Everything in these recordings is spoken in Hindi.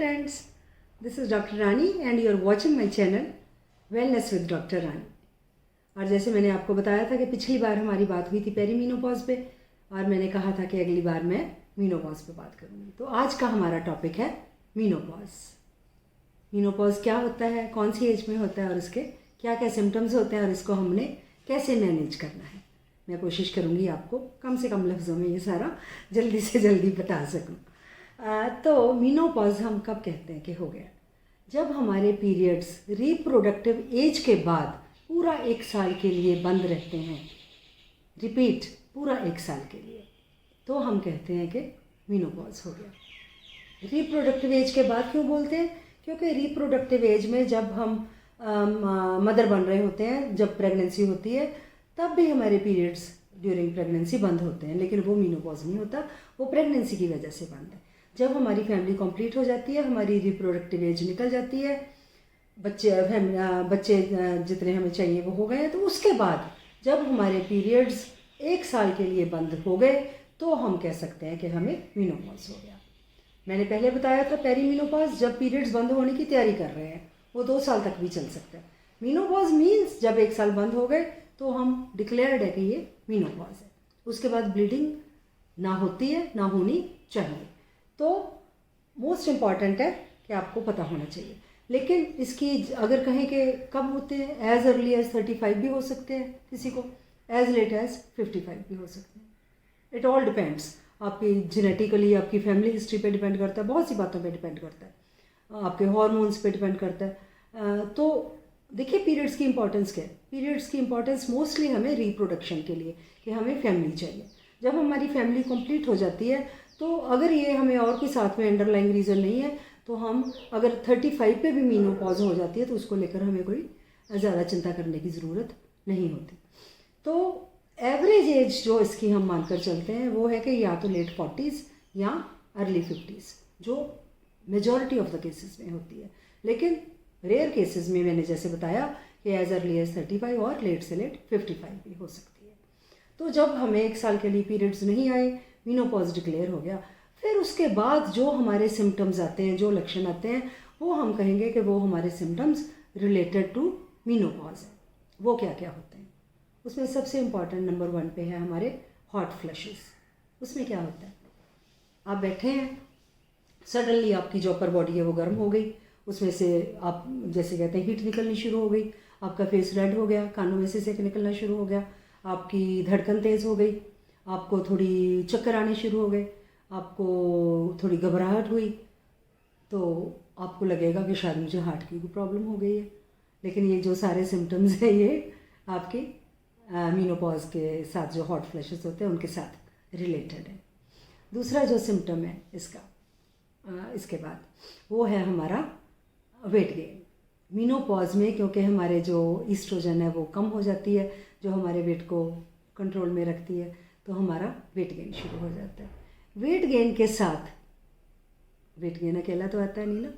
friends, this is Dr. Rani and you are watching my channel Wellness with Dr. Rani। और जैसे मैंने आपको बताया था कि पिछली बार हमारी बात हुई थी पेरीमीनोपॉज पे और मैंने कहा था कि अगली बार मैं मीनोपॉज पे बात करूँगी। तो आज का हमारा टॉपिक है मीनोपॉज। मीनोपॉज क्या होता है, कौन सी एज में होता है और इसके क्या क्या सिम्टम्स होते हैं और इसको हमने कैसे मैनेज करना है। मैं कोशिश करूँगी आपको कम से कम लफ्ज़ों में ये सारा जल्दी से जल्दी बता सकूँ। तो मीनोपॉज हम कब कहते हैं कि हो गया, जब हमारे पीरियड्स रिप्रोडक्टिव एज के बाद पूरा 1 साल के लिए बंद रहते हैं, रिपीट पूरा 1 साल के लिए, तो हम कहते हैं कि मीनोपॉज हो गया। रिप्रोडक्टिव एज के बाद क्यों बोलते हैं? क्योंकि रिप्रोडक्टिव एज में जब हम मदर बन रहे होते हैं, जब प्रेगनेंसी होती है, तब भी हमारे पीरियड्स ड्यूरिंग प्रेगनेंसी बंद होते हैं, लेकिन वो मीनोपॉज नहीं होता, वो प्रेगनेंसी की वजह से बंद है। जब हमारी फैमिली कंप्लीट हो जाती है, हमारी रिप्रोडक्टिव एज निकल जाती है, बच्चे जितने हमें चाहिए वो हो गए, तो उसके बाद जब हमारे पीरियड्स 1 साल के लिए बंद हो गए तो हम कह सकते हैं कि हमें मीनोपॉज हो गया। मैंने पहले बताया था पेरीमीनोपॉज जब पीरियड्स बंद होने की तैयारी कर रहे हैं, वो 2 साल तक भी चल सकता है। मीनोपॉज मीन्स जब 1 साल बंद हो गए तो हम डिक्लेयर्ड है कि ये मीनोपॉज है। उसके बाद ब्लीडिंग ना होती है, ना होनी चाहिए। तो मोस्ट इम्पॉर्टेंट है कि आपको पता होना चाहिए। लेकिन इसकी अगर कहें कि कब होते हैं, एज अर्ली एज 35 भी हो सकते हैं, किसी को एज लेट एज 55 भी हो सकते हैं। इट ऑल डिपेंड्स, आपकी जेनेटिकली, आपकी फैमिली हिस्ट्री पे डिपेंड करता है, बहुत सी बातों पे डिपेंड करता है, आपके हार्मोन्स पे डिपेंड करता है। तो देखिए पीरियड्स की इंपॉर्टेंस क्या है। पीरियड्स की इंपॉर्टेंस मोस्टली हमें रिप्रोडक्शन के लिए, कि हमें फैमिली चाहिए। जब हमारी फैमिली कंप्लीट हो जाती है तो अगर ये हमें और कोई साथ में अंडरलाइंग रीज़न नहीं है, तो हम अगर 35 पे भी मीनोपॉज हो जाती है तो उसको लेकर हमें कोई ज़्यादा चिंता करने की ज़रूरत नहीं होती। तो एवरेज एज जो इसकी हम मानकर चलते हैं वो है कि या तो लेट 40s या अर्ली 50s, जो मेजॉरिटी ऑफ द केसेस में होती है। लेकिन रेयर केसेस में मैंने जैसे बताया कि एज अर्ली एज 35 और लेट से लेट 55 भी हो सकती है। तो जब हमें 1 साल के लिए पीरियड्स नहीं आए, मीनोपॉज डिक्लेयर हो गया, फिर उसके बाद जो हमारे सिम्टम्स आते हैं, जो लक्षण आते हैं, वो हम कहेंगे कि वो हमारे सिम्टम्स रिलेटेड टू मीनोपॉज है। वो क्या क्या होते हैं? उसमें सबसे इम्पॉर्टेंट नंबर 1 पे है हमारे हॉट फ्लैशेस। उसमें क्या होता है, आप बैठे हैं, सडनली आपकी जो अपर बॉडी है वो गर्म हो गई, उसमें से आप जैसे कहते हैं हीट निकलनी शुरू हो गई, आपका फेस रेड हो गया, कानों में से सेक निकलना शुरू हो गया, आपकी धड़कन तेज़ हो गई, आपको थोड़ी चक्कर आने शुरू हो गए, आपको थोड़ी घबराहट हुई, तो आपको लगेगा कि शायद मुझे हार्ट की कोई प्रॉब्लम हो गई है। लेकिन ये जो सारे सिम्टम्स हैं ये आपके मीनोपॉज के साथ, जो हॉट फ्लैशेस होते हैं उनके साथ रिलेटेड है। दूसरा जो सिम्टम है इसका इसके बाद वो है हमारा वेट गेन। मीनोपॉज में क्योंकि हमारे जो ईस्ट्रोजन है वो कम हो जाती है, जो हमारे वेट को कंट्रोल में रखती है, तो हमारा वेट गेन शुरू हो जाता है। वेट गेन के साथ, वेट गेन अकेला तो आता नहीं ना,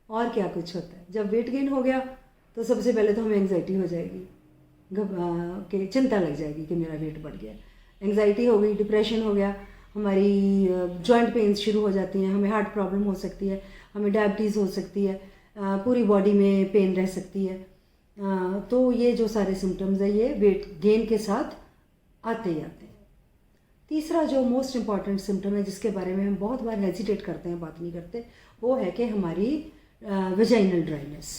और क्या कुछ होता है। जब वेट गेन हो गया तो सबसे पहले तो हमें एंग्जाइटी हो जाएगी, कि चिंता लग जाएगी कि मेरा वेट बढ़ गया। एंग्जाइटी हो गई, डिप्रेशन हो गया, हमारी जॉइंट पेन्स शुरू हो जाती हैं, हमें हार्ट प्रॉब्लम हो सकती है, हमें डायबिटीज़ हो सकती है, पूरी बॉडी में पेन रह सकती है। तो ये जो सारे सिम्टम्स हैं ये वेट गेन के साथ आते ही आते हैं। तीसरा जो मोस्ट इम्पॉर्टेंट सिम्टम है जिसके बारे में हम बहुत बार हेजिटेट करते हैं, बात नहीं करते, वो है कि हमारी वेजाइनल ड्राइनेस।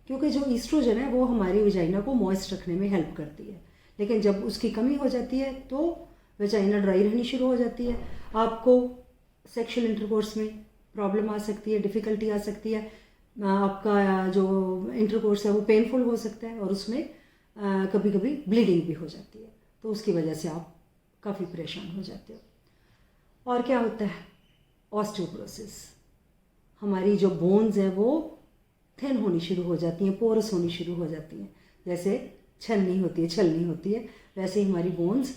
क्योंकि जो ईस्ट्रोजन है वो हमारी वेजाइना को मॉइस्ट रखने में हेल्प करती है, लेकिन जब उसकी कमी हो जाती है तो वेजाइना ड्राई रहनी शुरू हो जाती है। आपको सेक्शुअल इंटरकोर्स में प्रॉब्लम आ सकती है, डिफ़िकल्टी आ सकती है, आपका जो इंटरकोर्स है वो पेनफुल हो सकता है और उसमें कभी कभी ब्लीडिंग भी हो जाती है, तो उसकी वजह से आप काफ़ी परेशान हो जाते हो। और क्या होता है, ऑस्टियोपोरोसिस। हमारी जो बोन्स हैं वो थिन होनी शुरू हो जाती हैं, पोरस होनी शुरू हो जाती हैं। जैसे छलनी होती है, वैसे ही हमारी बोन्स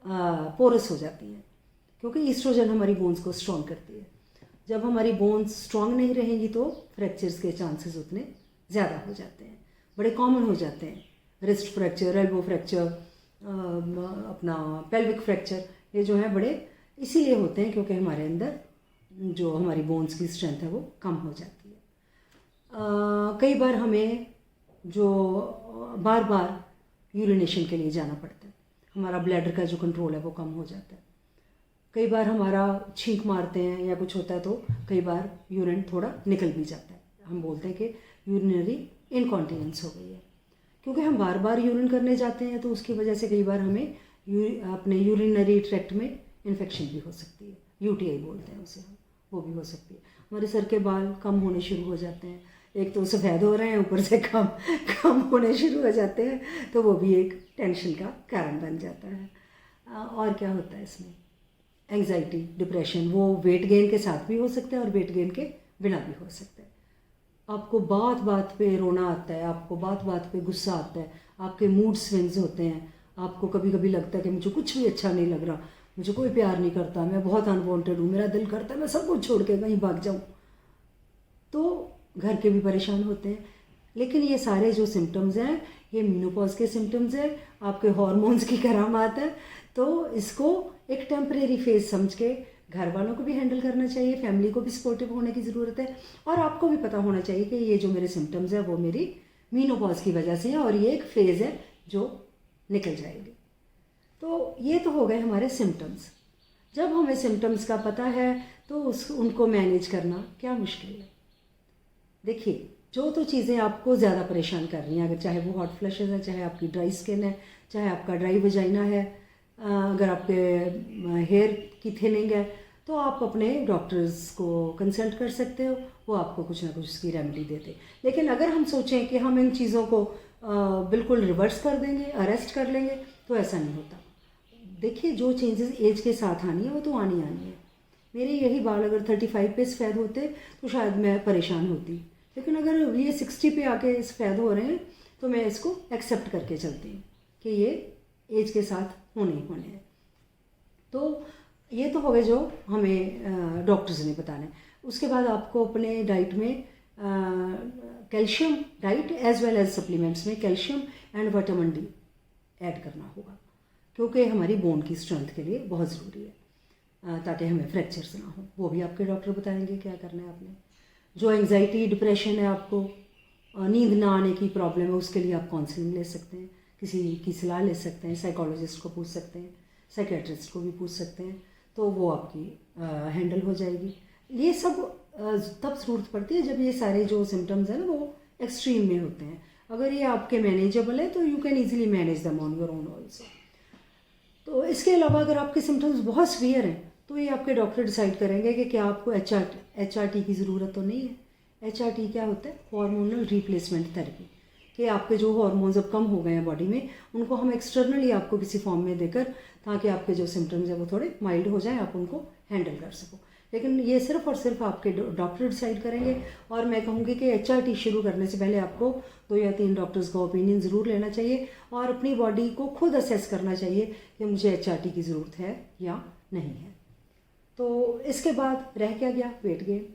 पोरस हो जाती हैं, क्योंकि ईस्ट्रोजन हमारी बोन्स को स्ट्रॉन्ग करती है। जब हमारी बोन्स स्ट्रॉन्ग नहीं रहेंगी तो फ्रैक्चर्स के चांसेस उतने ज़्यादा हो जाते हैं, बड़े कॉमन हो जाते हैं। रिस्ट फ्रैक्चर, एल्बो फ्रैक्चर, अपना पेल्विक फ्रैक्चर, ये जो है बड़े इसीलिए होते हैं क्योंकि हमारे अंदर जो हमारी बोन्स की स्ट्रेंथ है वो कम हो जाती है। कई बार हमें जो बार बार यूरिनेशन के लिए जाना पड़ता है, हमारा ब्लैडर का जो कंट्रोल है वो कम हो जाता है। कई बार हमारा छींक मारते हैं या कुछ होता है तो कई बार यूरिन थोड़ा निकल भी जाता है, हम बोलते हैं कि यूरिनरी इनकॉन्टिनेंस हो गई है। क्योंकि हम बार बार यूरिन करने जाते हैं तो उसकी वजह से कई बार हमें अपने यूरिनरी ट्रैक्ट में इन्फेक्शन भी हो सकती है, यूटीआई बोलते हैं उसे हम, वो भी हो सकती है। हमारे सर के बाल कम होने शुरू हो जाते हैं, एक तो सफ़ेद हो रहे हैं, ऊपर से कम होने शुरू हो जाते हैं, तो वो भी एक टेंशन का कारण बन जाता है। और क्या होता है इसमें, एंग्जाइटी, डिप्रेशन, वो वेट गेन के साथ भी हो सकता है और वेट गेन के बिना भी हो सकता है। आपको बात बात पे रोना आता है, आपको बात बात पे गुस्सा आता है, आपके मूड स्विंग्स होते हैं, आपको कभी कभी लगता है कि मुझे कुछ भी अच्छा नहीं लग रहा, मुझे कोई प्यार नहीं करता, मैं बहुत अनवांटेड हूँ, मेरा दिल करता है मैं सब कुछ छोड़ के कहीं भाग जाऊँ। तो घर के भी परेशान होते हैं। लेकिन ये सारे जो सिम्टम्स हैं ये मेनोपॉज के सिम्टम्स हैं, आपके हार्मोन्स की करामात है। तो इसको एक टेम्परेरी फेज समझ के घर वालों को भी हैंडल करना चाहिए, फैमिली को भी सपोर्टिव होने की ज़रूरत है, और आपको भी पता होना चाहिए कि ये जो मेरे सिम्टम्स हैं वो मेरी मेनोपॉज की वजह से है और ये एक फेज़ है जो निकल जाएगी। तो ये तो हो गए हमारे सिम्टम्स। जब हमें सिम्टम्स का पता है तो उनको मैनेज करना क्या मुश्किल है। देखिए, जो तो चीज़ें आपको ज़्यादा परेशान कर रही हैं, अगर चाहे वो हॉट फ्लैशेस है, चाहे आपकी ड्राई स्किन है, चाहे आपका ड्राई वजाइना है, अगर आपके हेयर की थिनिंग है, तो आप अपने डॉक्टर्स को कंसल्ट कर सकते हो, वो आपको कुछ ना कुछ उसकी रेमेडी देते। लेकिन अगर हम सोचें कि हम इन चीज़ों को बिल्कुल रिवर्स कर देंगे, अरेस्ट कर लेंगे, तो ऐसा नहीं होता। देखिए, जो चेंजेस एज के साथ आनी है वो तो आनी है। मेरे यही बाल अगर 35 पे सफ़ेद होते तो शायद मैं परेशान होती, लेकिन अगर ये 60 पे आके सफ़ेद हो रहे हैं तो मैं इसको एक्सेप्ट करके चलती हूँ कि ये एज के साथ होने ही होने हैं। तो ये तो हो गए जो हमें डॉक्टर्स ने बताना है। उसके बाद आपको अपने डाइट में calcium, diet as well as supplements में calcium and vitamin D add करना होगा, क्योंकि हमारी बोन की स्ट्रेंथ के लिए बहुत ज़रूरी है, ताकि हमें फ्रैक्चर्स ना हो। वो भी आपके डॉक्टर बताएंगे क्या करना है आपने। जो एंग्जाइटी, डिप्रेशन है, आपको नींद ना आने की प्रॉब्लम है, उसके लिए आप काउंसलिंग ले सकते हैं, किसी की सलाह ले सकते हैं, साइकोलॉजिस्ट को पूछ सकते हैं, साइकेट्रिस्ट को भी पूछ सकते हैं, तो वो आपकी हैंडल हो जाएगी। ये सब तब ज़रूरत पड़ती है जब ये सारे जो सिम्टम्स हैं ना वो एक्सट्रीम में होते हैं। अगर ये आपके मैनेजेबल है तो you can easily manage them on your own also. तो इसके अलावा अगर आपके सिम्टम्स बहुत सीवियर हैं तो ये आपके डॉक्टर डिसाइड करेंगे कि क्या आपको HRT की ज़रूरत तो नहीं है। HRT क्या होता है? हार्मोनल रिप्लेसमेंट थेरेपी, कि आपके जो हार्मोन्स अब कम हो गए हैं बॉडी में, उनको हम एक्सटर्नली आपको किसी फॉर्म में देकर, ताकि आपके जो सिम्टम्स हैं वो थोड़े माइल्ड हो जाएं, आप उनको हैंडल कर सको। लेकिन ये सिर्फ और सिर्फ आपके डॉक्टर डिसाइड करेंगे। और मैं कहूँगी कि HRT शुरू करने से पहले आपको 2 या 3 डॉक्टर्स का ओपिनियन ज़रूर लेना चाहिए और अपनी बॉडी को खुद असेस करना चाहिए कि मुझे HRT की ज़रूरत है या नहीं है। तो इसके बाद रह क्या गया? Weight gain.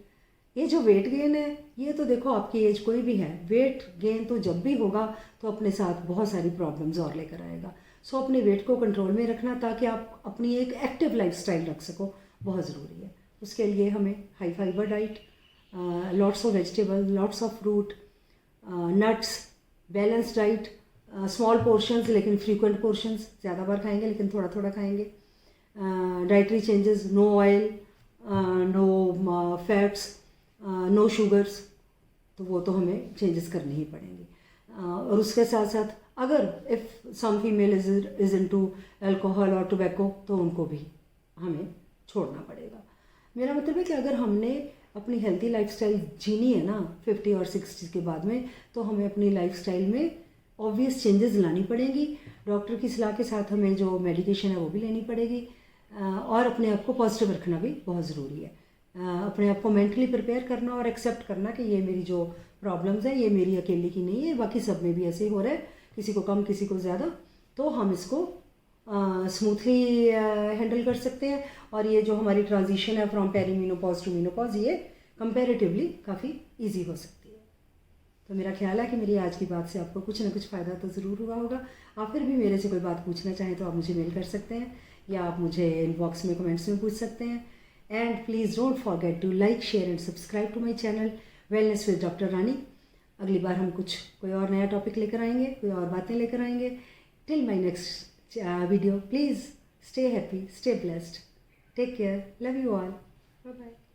ये जो वेट गेन है, ये तो देखो आपकी एज कोई भी है, वेट गेन तो जब भी होगा तो अपने साथ बहुत सारी प्रॉब्लम्स और लेकर आएगा। सो अपने वेट को कंट्रोल में रखना ताकि आप अपनी एक एक्टिव लाइफस्टाइल रख सको, बहुत ज़रूरी है। उसके लिए हमें high fiber diet, lots of vegetable, lots of fruit, nuts, balance diet, small portions लेकिन फ्रीक्वेंट पोर्शंस, ज़्यादा बार खाएंगे लेकिन थोड़ा थोड़ा खाएंगे। Dietary changes, no oil, no fats, no sugars, तो वो तो हमें चेंजेस करने ही पड़ेंगे। और उसके साथ साथ अगर if some female is into alcohol और टोबैको, तो उनको भी हमें छोड़ना पड़ेगा। मेरा मतलब है कि अगर हमने अपनी हेल्थी लाइफस्टाइल जीनी है ना 50 और 60 के बाद में, तो हमें अपनी लाइफस्टाइल में ऑब्वियस चेंजेस लानी पड़ेंगी। डॉक्टर की सलाह के साथ हमें जो मेडिकेशन है वो भी लेनी पड़ेगी, और अपने आप को पॉजिटिव रखना भी बहुत ज़रूरी है। अपने आप को मेंटली प्रिपेयर करना और एक्सेप्ट करना कि ये मेरी जो प्रॉब्लम्स हैं ये मेरी अकेले की नहीं है, बाकी सब में भी ऐसे ही हो रहा है, किसी को कम किसी को ज़्यादा, तो हम इसको स्मूथली हैंडल कर सकते हैं। और ये जो हमारी ट्रांजिशन है फ्रॉम पेरीमेनोपॉज टू मेनोपॉज, ये कंपैरेटिवली काफ़ी इजी हो सकती है। तो मेरा ख्याल है कि मेरी आज की बात से आपको कुछ ना कुछ फ़ायदा तो ज़रूर हुआ होगा। आप फिर भी मेरे से कोई बात पूछना चाहें तो आप मुझे मेल कर सकते हैं, या आप मुझे इनबॉक्स में कमेंट्स में पूछ सकते हैं, and please don't forget to like, share and subscribe to my channel wellness with doctor Rani. अगली बार हम कोई और नया टॉपिक लेकर आएंगे, कोई और बातें लेकर आएंगे। Till my next video, please stay happy, stay blessed. Take care. Love you all. Bye bye.